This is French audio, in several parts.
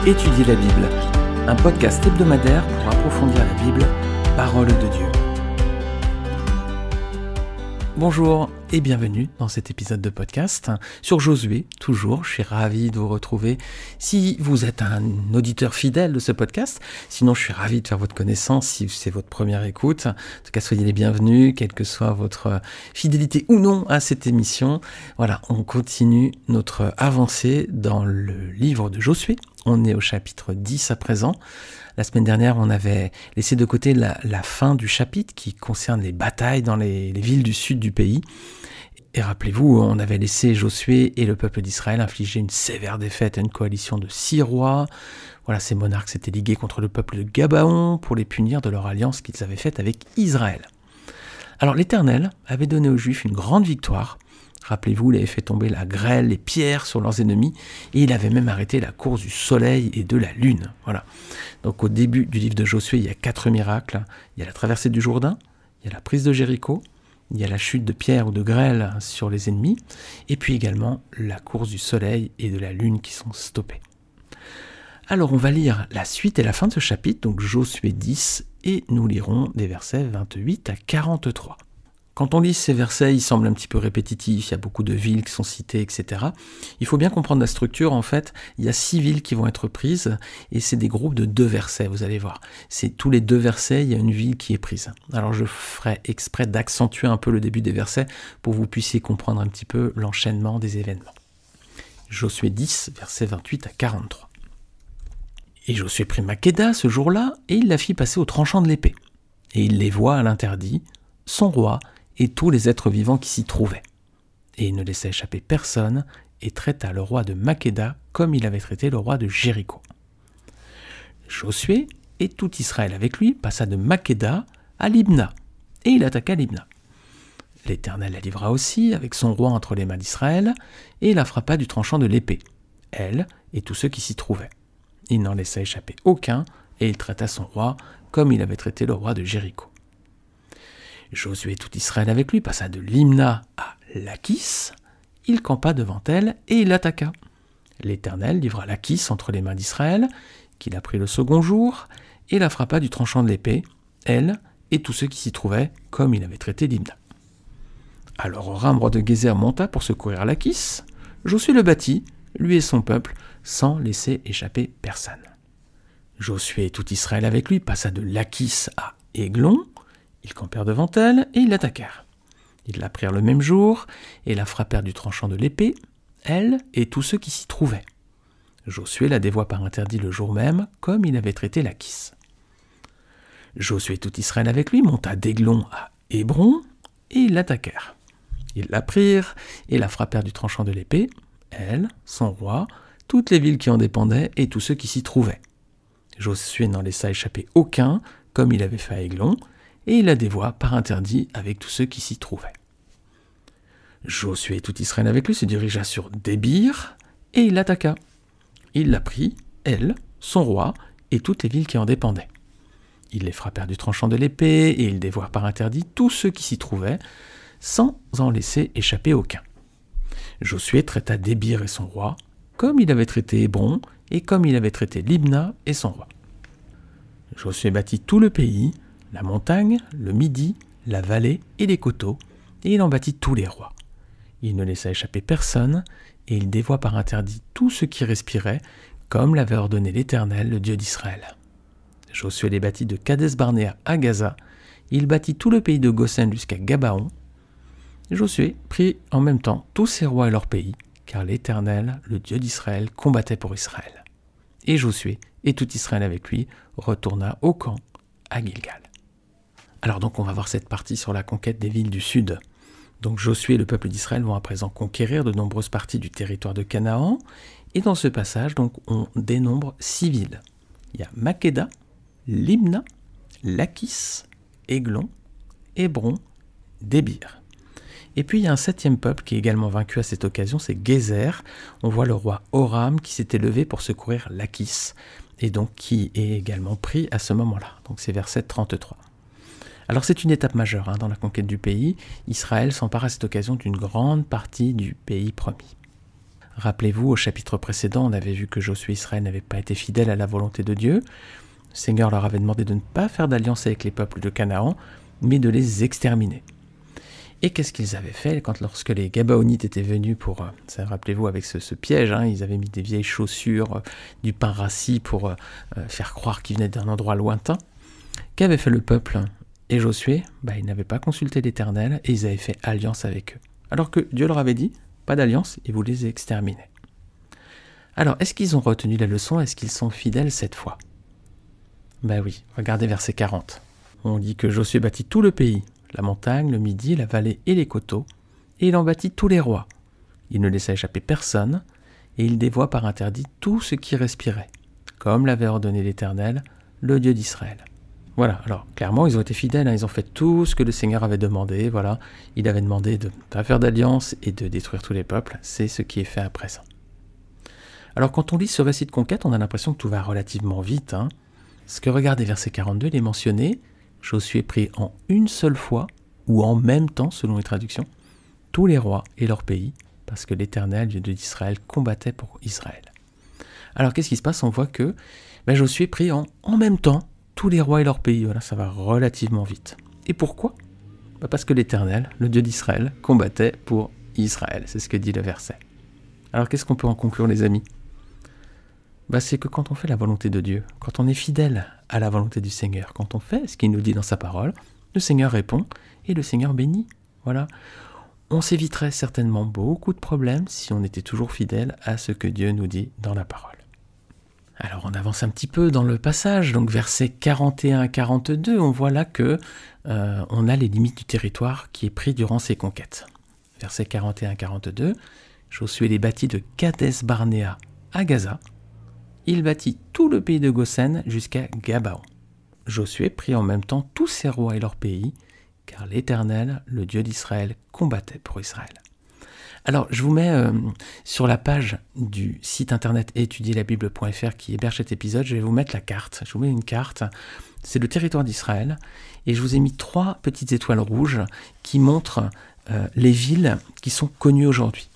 Étudier la Bible, un podcast hebdomadaire pour approfondir la Bible, parole de Dieu. Bonjour et bienvenue dans cet épisode de podcast sur Josué. Toujours, je suis ravi de vous retrouver. Si vous êtes un auditeur fidèle de ce podcast, sinon je suis ravi de faire votre connaissance si c'est votre première écoute. En tout cas, soyez les bienvenus, quelle que soit votre fidélité ou non à cette émission. Voilà, on continue notre avancée dans le livre de Josué. On est au chapitre 10 à présent. La semaine dernière, on avait laissé de côté la fin du chapitre qui concerne les batailles dans les villes du sud du pays. Et rappelez-vous, on avait laissé Josué et le peuple d'Israël infliger une sévère défaite à une coalition de 6 rois. Voilà, ces monarques s'étaient ligués contre le peuple de Gabaon pour les punir de leur alliance qu'ils avaient faite avec Israël. Alors l'Éternel avait donné aux Juifs une grande victoire. Rappelez-vous, il avait fait tomber la grêle, les pierres sur leurs ennemis, et il avait même arrêté la course du soleil et de la lune. Voilà. Donc au début du livre de Josué, il y a 4 miracles. Il y a la traversée du Jourdain, il y a la prise de Jéricho, il y a la chute de pierre ou de grêle sur les ennemis, et puis également la course du soleil et de la lune qui sont stoppées. Alors on va lire la suite et la fin de ce chapitre, donc Josué 10, et nous lirons des versets 28 à 43. Quand on lit ces versets, ils semblent un petit peu répétitifs, il y a beaucoup de villes qui sont citées, etc. Il faut bien comprendre la structure, en fait, il y a 6 villes qui vont être prises, et c'est des groupes de 2 versets, vous allez voir. C'est tous les 2 versets, il y a une ville qui est prise. Alors je ferai exprès d'accentuer un peu le début des versets, pour que vous puissiez comprendre un petit peu l'enchaînement des événements. Josué 10, versets 28 à 43. Et Josué prit Makéda ce jour-là, et il la fit passer au tranchant de l'épée. Et il les voit à l'interdit, son roi, et tous les êtres vivants qui s'y trouvaient. Et il ne laissa échapper personne, et traita le roi de Makéda comme il avait traité le roi de Jéricho. Josué, et tout Israël avec lui, passa de Makéda à Libna, et il attaqua Libna. L'Éternel la livra aussi, avec son roi entre les mains d'Israël, et la frappa du tranchant de l'épée, elle et tous ceux qui s'y trouvaient. Il n'en laissa échapper aucun, et il traita son roi comme il avait traité le roi de Jéricho. Josué et tout Israël avec lui passa de Limna à Lachis, il campa devant elle et il l'attaqua. L'Éternel livra Lachis entre les mains d'Israël, qui la prit le second jour, et la frappa du tranchant de l'épée, elle et tous ceux qui s'y trouvaient, comme il avait traité Limna. Alors Horam, roi de Gézer, monta pour secourir Lachis. Josué le battit, lui et son peuple, sans laisser échapper personne. Josué et tout Israël avec lui passa de Lachis à Églon. Ils campèrent devant elle, et ils l'attaquèrent. Ils la prirent le même jour, et la frappèrent du tranchant de l'épée, elle et tous ceux qui s'y trouvaient. Josué la dévoua par interdit le jour même, comme il avait traité Lachis. Josué et tout Israël avec lui monta d'Églon à Hébron, et ils l'attaquèrent. Ils la prirent, et la frappèrent du tranchant de l'épée, elle, son roi, toutes les villes qui en dépendaient, et tous ceux qui s'y trouvaient. Josué n'en laissa échapper aucun, comme il avait fait à Églon, et il la dévoua par interdit avec tous ceux qui s'y trouvaient. Josué et tout Israël avec lui se dirigea sur Débir, et il l'attaqua. Il la prit, elle, son roi, et toutes les villes qui en dépendaient. Ils les frappèrent du tranchant de l'épée, et ils dévoirent par interdit tous ceux qui s'y trouvaient, sans en laisser échapper aucun. Josué traita Débir et son roi, comme il avait traité Hébron, et comme il avait traité Libna et son roi. Josué bâtit tout le pays, la montagne, le midi, la vallée et les coteaux, et il en bâtit tous les rois. Il ne laissa échapper personne, et il dévoua par interdit tout ce qui respirait, comme l'avait ordonné l'Éternel, le Dieu d'Israël. Josué les bâtit de Kadès-Barnéa à Gaza, il bâtit tout le pays de Goshen jusqu'à Gabaon. Josué prit en même temps tous ses rois et leurs pays, car l'Éternel, le Dieu d'Israël, combattait pour Israël. Et Josué, et tout Israël avec lui, retourna au camp à Gilgal. Alors donc on va voir cette partie sur la conquête des villes du sud. Donc Josué et le peuple d'Israël vont à présent conquérir de nombreuses parties du territoire de Canaan. Et dans ce passage, donc, on dénombre 6 villes. Il y a Makéda, Libna, Lachis, Églon, Hébron, Débir. Et puis il y a un 7e peuple qui est également vaincu à cette occasion, c'est Gézer. On voit le roi Horam qui s'était levé pour secourir Lachis, et donc qui est également pris à ce moment-là. Donc c'est verset 33. Alors c'est une étape majeure dans la conquête du pays. Israël s'empare à cette occasion d'une grande partie du pays promis. Rappelez-vous, au chapitre précédent, on avait vu que Josué et Israël n'avaient pas été fidèles à la volonté de Dieu. Le Seigneur leur avait demandé de ne pas faire d'alliance avec les peuples de Canaan, mais de les exterminer. Et qu'est-ce qu'ils avaient fait lorsque les Gabaonites étaient venus pour, rappelez-vous, avec ce piège, ils avaient mis des vieilles chaussures, du pain rassis pour faire croire qu'ils venaient d'un endroit lointain. Qu'avait fait le peuple et Josué? Ils n'avaient pas consulté l'Éternel et ils avaient fait alliance avec eux. Alors que Dieu leur avait dit, pas d'alliance, et vous les exterminez. Alors, est-ce qu'ils ont retenu la leçon? Est-ce qu'ils sont fidèles cette fois? Oui, regardez verset 40. On dit que Josué bâtit tout le pays, la montagne, le midi, la vallée et les coteaux, et il en bâtit tous les rois. Il ne laissa échapper personne, et il dévoua par interdit tout ce qui respirait, comme l'avait ordonné l'Éternel, le Dieu d'Israël. Voilà, alors clairement ils ont été fidèles, ils ont fait tout ce que le Seigneur avait demandé, voilà. Il avait demandé de ne pas faire d'alliance et de détruire tous les peuples, c'est ce qui est fait à présent. Alors quand on lit ce récit de conquête, on a l'impression que tout va relativement vite. Parce que regardez verset 42, il est mentionné, Josué prit en une seule fois, ou en même temps selon les traductions, tous les rois et leurs pays, parce que l'Éternel, Dieu d'Israël, combattait pour Israël. Alors qu'est-ce qui se passe? On voit que Josué prit en même temps tous les rois et leurs pays. Voilà, ça va relativement vite. Et pourquoi? Parce que l'Éternel, le Dieu d'Israël, combattait pour Israël. C'est ce que dit le verset. Alors qu'est-ce qu'on peut en conclure, les amis? C'est que quand on fait la volonté de Dieu, quand on est fidèle à la volonté du Seigneur, quand on fait ce qu'il nous dit dans sa parole, le Seigneur répond et le Seigneur bénit. Voilà. On s'éviterait certainement beaucoup de problèmes si on était toujours fidèle à ce que Dieu nous dit dans la parole. Alors on avance un petit peu dans le passage, donc versets 41 à 42, on voit là que on a les limites du territoire qui est pris durant ces conquêtes. Versets 41 à 42, Josué les bâtit de Kades Barnéa à Gaza. Il bâtit tout le pays de Goshen jusqu'à Gabaon. Josué prit en même temps tous ses rois et leurs pays, car l'Éternel, le Dieu d'Israël, combattait pour Israël. Alors, je vous mets sur la page du site internet étudierlabible.fr qui héberge cet épisode, je vais vous mettre la carte. Je vous mets une carte, c'est le territoire d'Israël, et je vous ai mis 3 petites étoiles rouges qui montrent les villes qui sont connues aujourd'hui.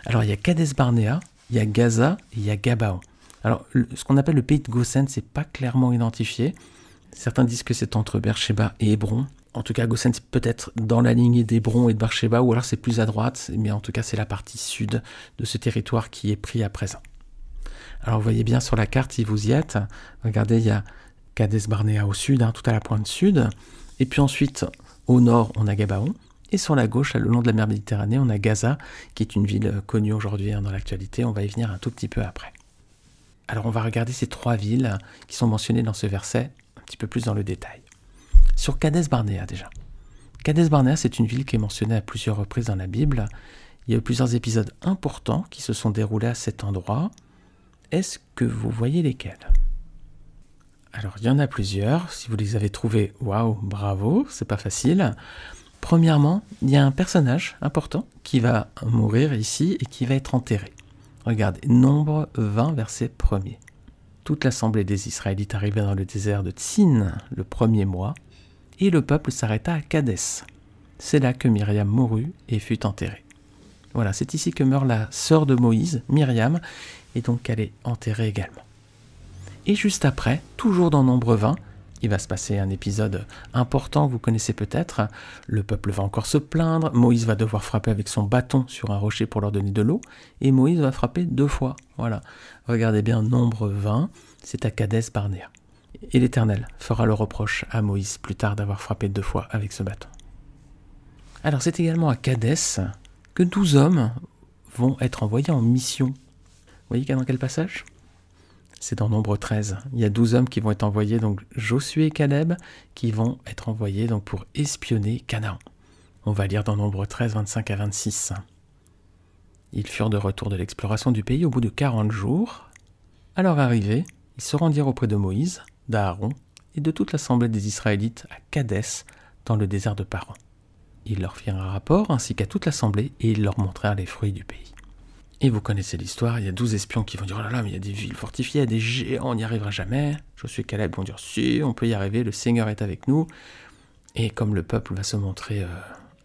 Alors, il y a Kades Barnéa, il y a Gaza et il y a Gabaon. Alors, ce qu'on appelle le pays de Goshen, c'est pas clairement identifié. Certains disent que c'est entre Beersheba et Hébron. En tout cas, Goshen, c'est peut-être dans la lignée d'Hébron et de Beersheba, ou alors c'est plus à droite, mais en tout cas, c'est la partie sud de ce territoire qui est pris à présent. Alors, vous voyez bien sur la carte, si vous y êtes, regardez, il y a Kades Barnéa au sud, tout à la pointe sud, et puis ensuite, au nord, on a Gabaon, et sur la gauche, le long de la mer Méditerranée, on a Gaza, qui est une ville connue aujourd'hui dans l'actualité, on va y venir un tout petit peu après. Alors, on va regarder ces 3 villes qui sont mentionnées dans ce verset, un petit peu plus dans le détail. Sur Kades Barnéa déjà. Kades Barnéa, c'est une ville qui est mentionnée à plusieurs reprises dans la Bible. Il y a eu plusieurs épisodes importants qui se sont déroulés à cet endroit. Est-ce que vous voyez lesquels? Alors, il y en a plusieurs. Si vous les avez trouvés, waouh, bravo, c'est pas facile. Premièrement, il y a un personnage important qui va mourir ici et qui va être enterré. Regardez, Nombre 20, verset 1er. Toute l'assemblée des Israélites arriva dans le désert de Tsin le 1er mois, et le peuple s'arrêta à Kadès. C'est là que Myriam mourut et fut enterrée. Voilà, c'est ici que meurt la sœur de Moïse, Myriam, et donc elle est enterrée également. Et juste après, toujours dans Nombre 20, il va se passer un épisode important, vous connaissez peut-être. Le peuple va encore se plaindre, Moïse va devoir frapper avec son bâton sur un rocher pour leur donner de l'eau, et Moïse va frapper 2 fois. Voilà, regardez bien Nombre 20, c'est à Kades Barnéa. Et l'Éternel fera le reproche à Moïse plus tard d'avoir frappé 2 fois avec ce bâton. Alors c'est également à Kadès que 12 hommes vont être envoyés en mission. Vous voyez dans quel passage ? C'est dans Nombre 13. Il y a 12 hommes qui vont être envoyés, donc Josué et Caleb, qui vont être envoyés donc, pour espionner Canaan. On va lire dans Nombre 13, 25 à 26. Ils furent de retour de l'exploration du pays au bout de 40 jours. À leur arrivée, ils se rendirent auprès de Moïse, d'Aaron et de toute l'assemblée des Israélites à Kadès, dans le désert de Paran. Ils leur firent un rapport ainsi qu'à toute l'assemblée et ils leur montrèrent les fruits du pays. Et vous connaissez l'histoire, il y a 12 espions qui vont dire « Oh là là, mais il y a des villes fortifiées, il y a des géants, on n'y arrivera jamais. » Josué et Caleb vont dire « Si, on peut y arriver, le Seigneur est avec nous. » Et comme le peuple va se montrer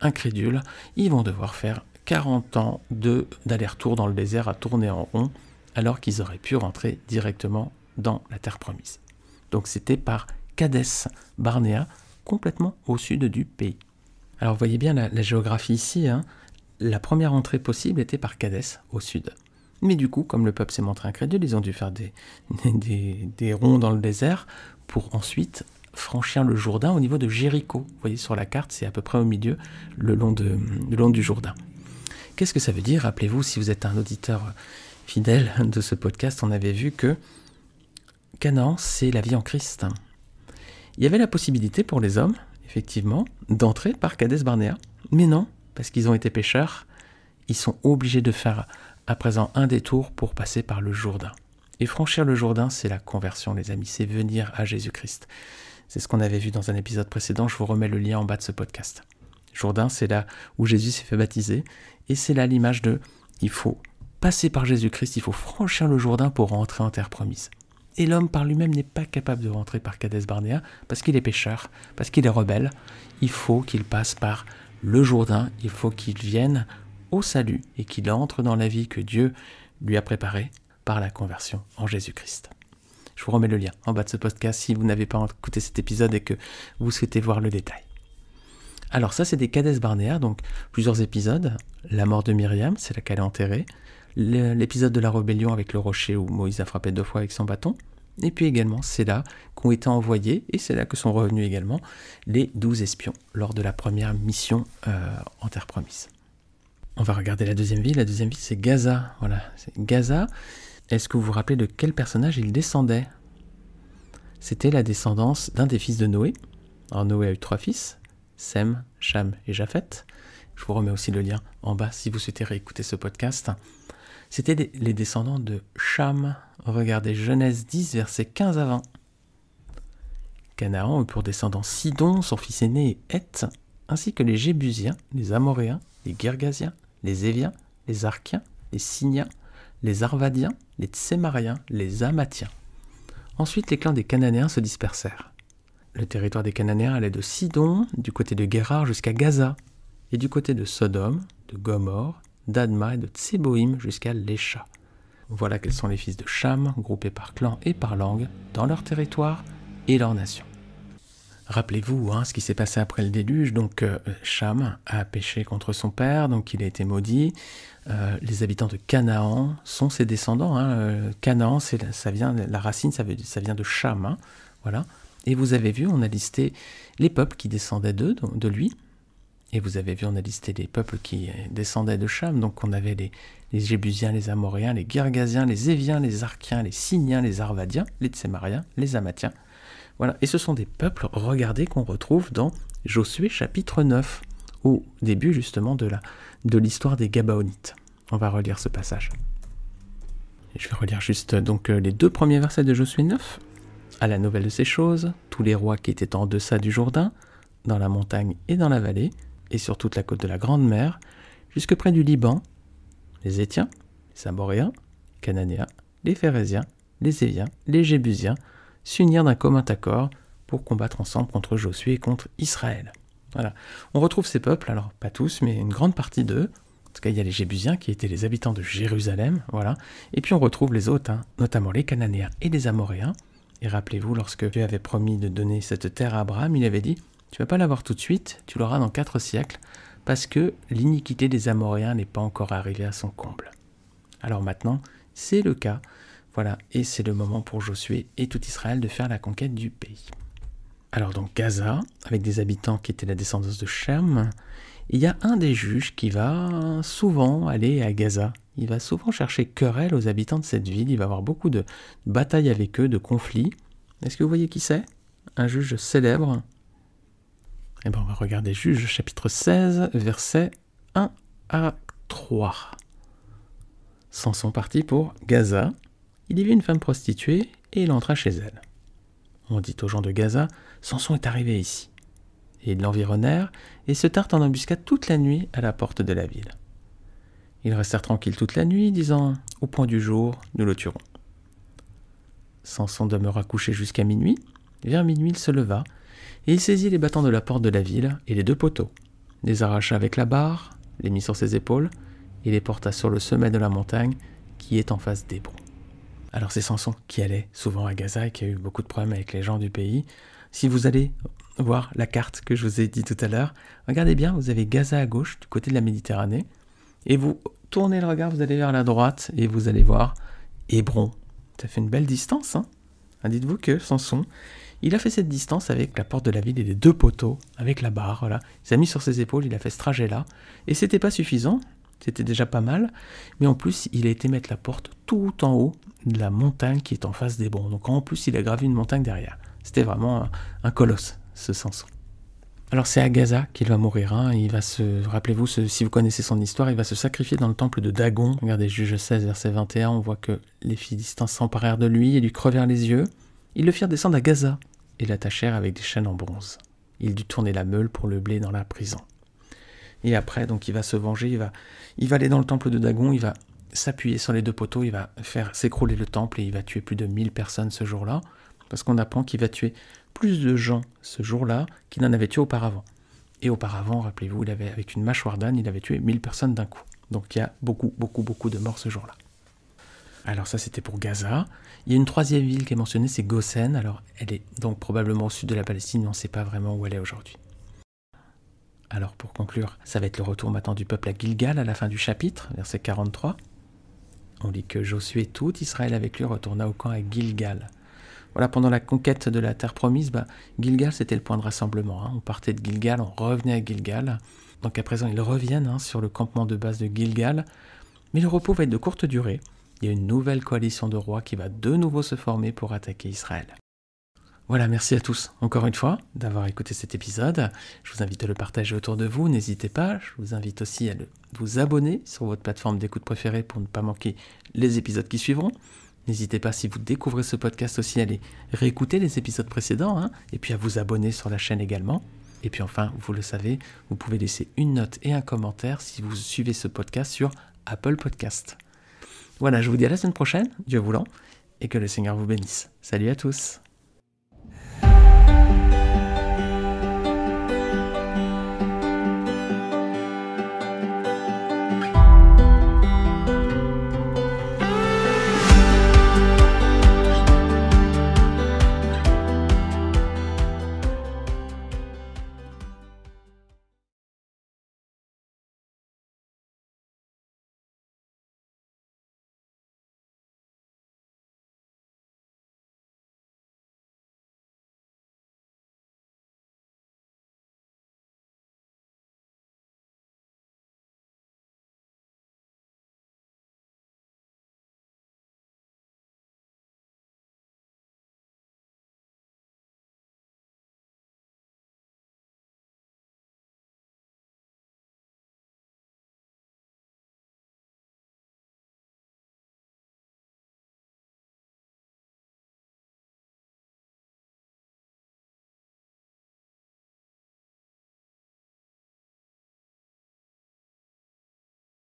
incrédule, ils vont devoir faire 40 ans d'aller-retour dans le désert à tourner en rond, alors qu'ils auraient pu rentrer directement dans la terre promise. Donc c'était par Kadès Barnéa, complètement au sud du pays. Alors vous voyez bien la géographie ici, hein. La première entrée possible était par Kadès, au sud. Mais du coup, comme le peuple s'est montré incrédule, ils ont dû faire des ronds dans le désert pour ensuite franchir le Jourdain au niveau de Jéricho. Vous voyez sur la carte, c'est à peu près au milieu, le long du Jourdain. Qu'est-ce que ça veut dire? Rappelez-vous, si vous êtes un auditeur fidèle de ce podcast, on avait vu que Canaan, c'est la vie en Christ. Il y avait la possibilité pour les hommes, effectivement, d'entrer par Kadès Barnéa, mais non, parce qu'ils ont été pécheurs, ils sont obligés de faire à présent un détour pour passer par le Jourdain. Et franchir le Jourdain, c'est la conversion, les amis, c'est venir à Jésus-Christ. C'est ce qu'on avait vu dans un épisode précédent, je vous remets le lien en bas de ce podcast. Jourdain, c'est là où Jésus s'est fait baptiser, et c'est là l'image de « il faut passer par Jésus-Christ, il faut franchir le Jourdain pour rentrer en terre promise ». Et l'homme par lui-même n'est pas capable de rentrer par Kadès Barnéa, parce qu'il est pécheur, parce qu'il est rebelle. Il faut qu'il passe par le Jourdain, il faut qu'il vienne au salut et qu'il entre dans la vie que Dieu lui a préparée par la conversion en Jésus-Christ. Je vous remets le lien en bas de ce podcast si vous n'avez pas écouté cet épisode et que vous souhaitez voir le détail. Alors ça, c'est des Kadès Barnéa, donc plusieurs épisodes. La mort de Myriam, c'est là qu'elle est enterrée. L'épisode de la rébellion avec le rocher où Moïse a frappé 2 fois avec son bâton. Et puis également, c'est là qu'ont été envoyés, et c'est là que sont revenus également, les 12 espions lors de la première mission en terre promise. On va regarder la deuxième ville. La deuxième ville, c'est Gaza. Voilà, c'est Gaza. Est-ce que vous vous rappelez de quel personnage il descendait? C'était la descendance d'un des fils de Noé. Alors Noé a eu 3 fils, Sem, Cham et Japheth. Je vous remets aussi le lien en bas si vous souhaitez réécouter ce podcast. C'était les descendants de Cham. Regardez Genèse 10, versets 15 à 20. Canaan eut pour descendants Sidon, son fils aîné, et Heth, ainsi que les Jébusiens, les Amoréens, les Girgasiens, les Éviens, les Arkiens, les Siniens, les Arvadiens, les Tsémariens, les Hamathiens. Ensuite, les clans des Cananéens se dispersèrent. Le territoire des Cananéens allait de Sidon, du côté de Guérar jusqu'à Gaza, et du côté de Sodome, de Gomorre, d'Adma et de Tseboïm jusqu'à Lécha. Voilà quels sont les fils de Cham, groupés par clan et par langue, dans leur territoire et leur nation. Rappelez-vous ce qui s'est passé après le déluge. Donc Cham a péché contre son père, donc il a été maudit. Les habitants de Canaan sont ses descendants. Canaan, ça vient, la racine, ça vient de Cham. Voilà. Et vous avez vu, on a listé les peuples qui descendaient de lui. Et vous avez vu, on a listé les peuples qui descendaient de Cham. Donc on avait les Jébusiens, les Amoréens, les Girgasiens, les Éviens, les Arkiens, les Siniens, les Arvadiens, les Tsémariens, les Hamathiens. Voilà. Et ce sont des peuples, regardez, qu'on retrouve dans Josué chapitre 9, au début justement de l'histoire des Gabaonites. On va relire ce passage. Et je vais relire juste donc les 2 premiers versets de Josué 9. À la nouvelle de ces choses, tous les rois qui étaient en deçà du Jourdain, dans la montagne et dans la vallée, et sur toute la côte de la Grande Mer, jusque près du Liban, les Étiens, les Amoréens, les Cananéens, les Phérésiens, les Éviens, les Jébusiens, s'unirent d'un commun accord pour combattre ensemble contre Josué et contre Israël. Voilà. On retrouve ces peuples, alors pas tous, mais une grande partie d'eux. En tout cas, il y a les Jébusiens qui étaient les habitants de Jérusalem, voilà. Et puis on retrouve les autres, notamment les Cananéens et les Amoréens. Et rappelez-vous, lorsque Dieu avait promis de donner cette terre à Abraham, il avait dit « Tu ne vas pas l'avoir tout de suite, tu l'auras dans 4 siècles, parce que l'iniquité des Amoréens n'est pas encore arrivée à son comble. » Alors maintenant, c'est le cas, voilà, et c'est le moment pour Josué et tout Israël de faire la conquête du pays. Alors donc Gaza, avec des habitants qui étaient la descendance de Shem, il y a un des juges qui va souvent aller à Gaza. Il va souvent chercher querelle aux habitants de cette ville, il va avoir beaucoup de batailles avec eux, de conflits. Est-ce que vous voyez qui c'est? Un juge célèbre. Eh bien, on va regarder Juges chapitre 16, versets 1 à 3. Samson partit pour Gaza. Il y vit une femme prostituée et il entra chez elle. On dit aux gens de Gaza, Samson est arrivé ici. Et ils l'environnèrent et se tinrent en embuscade toute la nuit à la porte de la ville. Ils restèrent tranquilles toute la nuit, disant, au point du jour, nous le tuerons. Samson demeura couché jusqu'à minuit. Vers minuit, il se leva, et il saisit les battants de la porte de la ville et les 2 poteaux, les arracha avec la barre, les mit sur ses épaules et les porta sur le sommet de la montagne qui est en face d'Hébron. Alors c'est Samson qui allait souvent à Gaza et qui a eu beaucoup de problèmes avec les gens du pays. Si vous allez voir la carte que je vous ai dit tout à l'heure, regardez bien, vous avez Gaza à gauche, du côté de la Méditerranée, et vous tournez le regard, vous allez vers la droite, et vous allez voir Hébron. Ça fait une belle distance, hein. Dites-vous que Samson, il a fait cette distance avec la porte de la ville et les 2 poteaux, avec la barre, voilà. Il s'est mis sur ses épaules, il a fait ce trajet-là, et c'était pas suffisant, c'était déjà pas mal, mais en plus, il a été mettre la porte tout en haut de la montagne qui est en face d'Hébron. Donc en plus, il a gravi une montagne derrière. C'était vraiment un colosse, ce Samson. Alors c'est à Gaza qu'il va mourir, hein. Il va rappelez-vous, si vous connaissez son histoire, il va se sacrifier dans le temple de Dagon. Regardez, Juge 16, verset 21, on voit que les Philistins s'emparèrent de lui et lui crevèrent les yeux. Ils le firent descendre à Gaza et l'attachèrent avec des chaînes en bronze. Il dut tourner la meule pour le blé dans la prison. Et après, donc il va se venger, il va aller dans le temple de Dagon, il va s'appuyer sur les 2 poteaux, il va faire s'écrouler le temple et il va tuer plus de 1000 personnes ce jour-là, parce qu'on apprend qu'il va tuer plus de gens ce jour-là qu'il n'en avait tué auparavant. Et auparavant, rappelez-vous, avec une mâchoire d'âne, il avait tué 1000 personnes d'un coup. Donc il y a beaucoup de morts ce jour-là. Alors ça, c'était pour Gaza. Il y a une 3e ville qui est mentionnée, c'est Goshen. Alors elle est donc probablement au sud de la Palestine, mais on ne sait pas vraiment où elle est aujourd'hui. Alors pour conclure, ça va être le retour maintenant du peuple à Gilgal à la fin du chapitre, verset 43. On lit que Josué et tout Israël avec lui retourna au camp à Gilgal. Voilà, pendant la conquête de la terre promise, Gilgal c'était le point de rassemblement, hein. On partait de Gilgal, on revenait à Gilgal. Donc à présent ils reviennent, hein, sur le campement de base de Gilgal. Mais le repos va être de courte durée. Il y a une nouvelle coalition de rois qui va de nouveau se former pour attaquer Israël. Voilà, merci à tous, encore une fois, d'avoir écouté cet épisode. Je vous invite à le partager autour de vous, n'hésitez pas. Je vous invite aussi à vous abonner sur votre plateforme d'écoute préférée pour ne pas manquer les épisodes qui suivront. N'hésitez pas, si vous découvrez ce podcast aussi, à aller réécouter les épisodes précédents, hein, et puis à vous abonner sur la chaîne également. Et puis enfin, vous le savez, vous pouvez laisser une note et un commentaire si vous suivez ce podcast sur Apple Podcast. Voilà, je vous dis à la semaine prochaine, Dieu voulant, et que le Seigneur vous bénisse. Salut à tous!